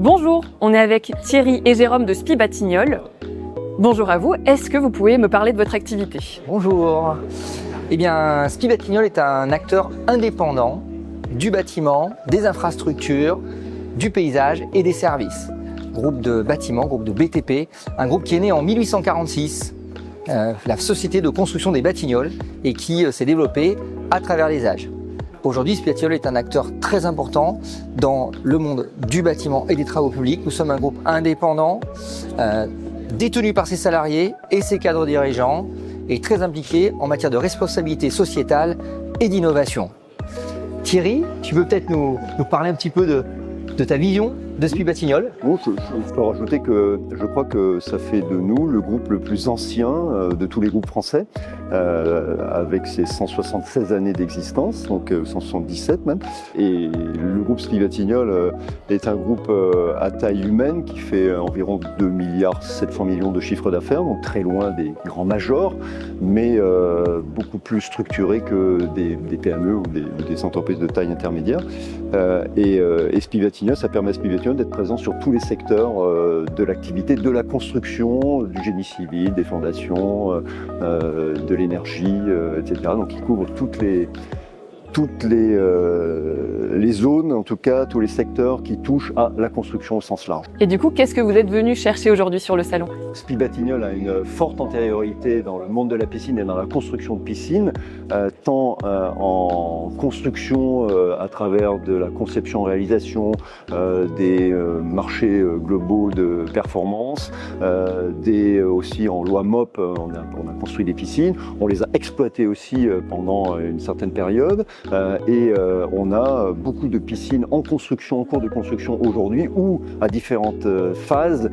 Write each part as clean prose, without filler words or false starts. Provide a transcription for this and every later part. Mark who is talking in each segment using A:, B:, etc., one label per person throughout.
A: Bonjour, on est avec Thierry et Jérôme de Spi Batignolles. Bonjour à vous, est-ce que vous pouvez me parler de votre activité?
B: Bonjour. Eh bien, Spi Batignolles est un acteur indépendant du bâtiment, des infrastructures, du paysage et des services. Groupe de bâtiments, groupe de BTP, un groupe qui est né en 1846, la société de construction des Batignolles, et qui s'est développé à travers les âges. Aujourd'hui, Spi Batignolles est un acteur très important dans le monde du bâtiment et des travaux publics. Nous sommes un groupe indépendant, détenu par ses salariés et ses cadres dirigeants, et très impliqué en matière de responsabilité sociétale et d'innovation. Thierry, tu peux peut-être nous parler un petit peu de ta vision de Spi Batignolles?
C: Bon, je peux rajouter que je crois que ça fait de nous le groupe le plus ancien de tous les groupes français, avec ses 176 années d'existence, donc 177 même. Et le groupe Spi Batignolles est un groupe à taille humaine qui fait environ 2,7 milliards de chiffre d'affaires, donc très loin des grands majors, mais beaucoup plus structuré que des PME ou des entreprises de taille intermédiaire. Et Spi Batignolles, ça permet à Spi Batignolles d'être présent sur tous les secteurs de l'activité, de la construction, du génie civil, des fondations, de l'énergie, etc. Donc il couvre toutes les zones, en tout cas tous les secteurs qui touchent à la construction au sens large.
A: Et du coup, qu'est-ce que vous êtes venu chercher aujourd'hui sur le salon?
C: Spi Batignolles a une forte antériorité dans le monde de la piscine et dans la construction de piscines, tant en construction à travers de la conception-réalisation, des marchés globaux de performance, aussi en loi MOP, on a construit des piscines, on les a exploitées aussi pendant une certaine période. On a beaucoup de piscines en construction, en cours de construction aujourd'hui, ou à différentes phases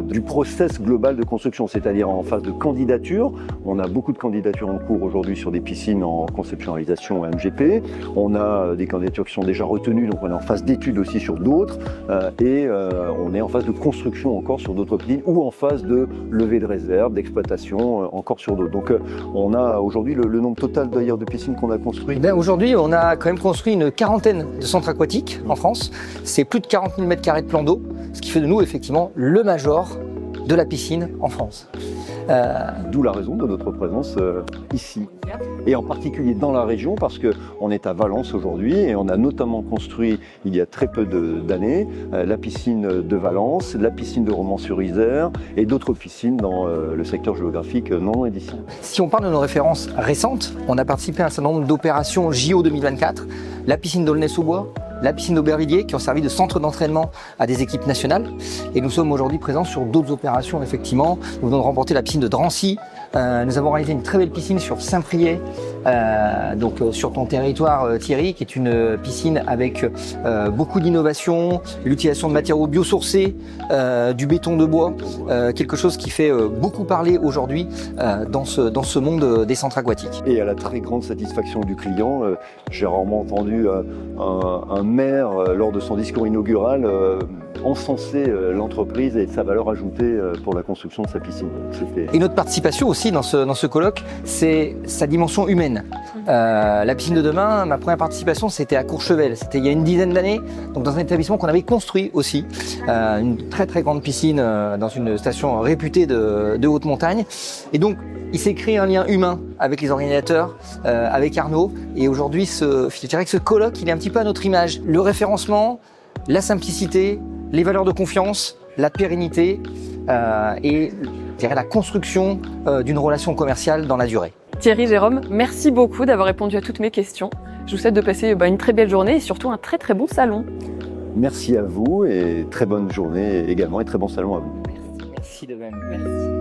C: du process global de construction, c'est-à-dire en phase de candidature. On a beaucoup de candidatures en cours aujourd'hui sur des piscines en conception-réalisation MGP. On a des candidatures qui sont déjà retenues, donc on est en phase d'étude aussi sur d'autres. On est en phase de construction encore sur d'autres piscines, ou en phase de levée de réserve, d'exploitation encore sur d'autres. Donc on a aujourd'hui le nombre total d'ailleurs de piscines qu'on a construit.
B: Aujourd'hui, on a quand même construit une quarantaine de centres aquatiques en France. C'est plus de 40 000 m² de plan d'eau, ce qui fait de nous effectivement le major de la piscine en France.
C: D'où la raison de notre présence ici, et en particulier dans la région, parce qu'on est à Valence aujourd'hui et on a notamment construit il y a très peu d'années la piscine de Valence, la piscine de Romans-sur-Isère et d'autres piscines dans le secteur géographique non loin d'ici.
B: Si on parle de nos références récentes, on a participé à un certain nombre d'opérations JO 2024, la piscine d'Aulnay-sous-Bois, la piscine d'Aubervilliers qui ont servi de centre d'entraînement à des équipes nationales, et nous sommes aujourd'hui présents sur d'autres opérations effectivement. Nous venons de remporter la piscine de Drancy, nous avons réalisé une très belle piscine sur Saint-Priest, sur ton territoire Thierry, qui est une piscine avec beaucoup d'innovation, l'utilisation de matériaux biosourcés, du béton de bois, quelque chose qui fait beaucoup parler aujourd'hui dans ce monde des centres aquatiques.
C: Et à la très grande satisfaction du client, j'ai rarement entendu un maire, lors de son discours inaugural, encenser l'entreprise et sa valeur ajoutée pour la construction de sa piscine.
B: Et notre participation aussi dans ce colloque, c'est sa dimension humaine. La piscine de demain, ma première participation, c'était à Courchevel. C'était il y a une dizaine d'années, donc dans un établissement qu'on avait construit aussi. Une très très grande piscine dans une station réputée de haute montagne. Et donc, il s'est créé un lien humain avec les organisateurs, avec Arnaud. Et aujourd'hui, je dirais que ce colloque, il est un petit peu à notre image. Le référencement, la simplicité, les valeurs de confiance, la pérennité et je dirais la construction d'une relation commerciale dans la durée.
A: Thierry, Jérôme, merci beaucoup d'avoir répondu à toutes mes questions. Je vous souhaite de passer une très belle journée et surtout un très très bon salon.
C: Merci à vous et très bonne journée également et très bon salon à vous.
B: Merci de même. Merci.